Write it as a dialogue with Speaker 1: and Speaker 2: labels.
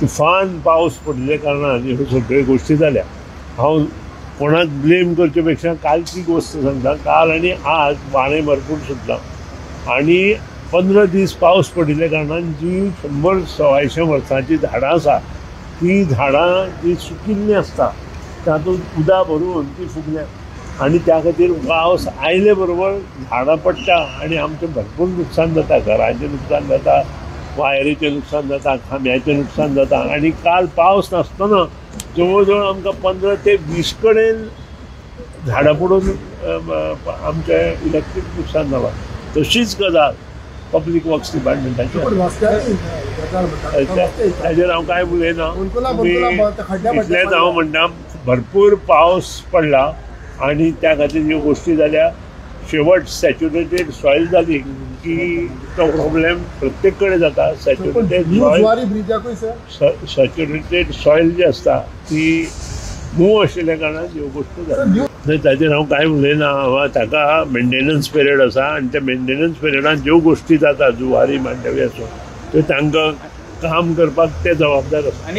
Speaker 1: तुफान पावस पडले कारणान ह्यो सगळ्यो गोष्टी जाल्या। हांव कोणाक ब्लेम करचे पेक्षा कालची गोष्ट सांगता। काल आनी आज वारें भरपूर सुटलां आनी 15 दीस पावस पडिल्ल्या कारणान जी 100-150 वर्सांची झाडां आसा ती झाडां जी सुकिल्लीं आसता तातूंत उदक भरून ती फुगल्यात आनी त्या खातीर पावस आयले बरोबर झाडां पडटा आनी आमचें भरपूर नुकसान जाता। घराचें नुकसान जाता, वायरीचें नुकसान जाता, खांब्याचें नुकसान जाता आनी काल पावस नासतना जवळ जवळ आमकां 15 ते 20 कडेन झाडां पडून आमचें इलेक्ट्रीक नुकसान जालां। तशीच गजाल पब्लीक वर्क्स डिपार्टमेंटाची हाजेर हांव कांय उलयना। इतलेंच हांव म्हणटा, भरपूर पावस पडला आनी त्या खातीर ह्यो गोश्टी जाल्या। शेवट सॅच्युरेटेड सॉयल जाली की तो प्रॉब्लेम प्रत्येक कडेन जाता। सॅच्युरेटेड सॉयल जी आसता ती मूव आशिल्ल्या कारणान ह्यो गोश्टी जाता। ताचेर हांव कांय उलयना। ताका मेंटेनन्स पिरियड आसा आनी त्या मेंटेनन्स पिरियडान ज्यो गोश्टी जाता जुवारी मांडवी आसूं त्यो तांकां काम करपाक ते जबाबदार आसा।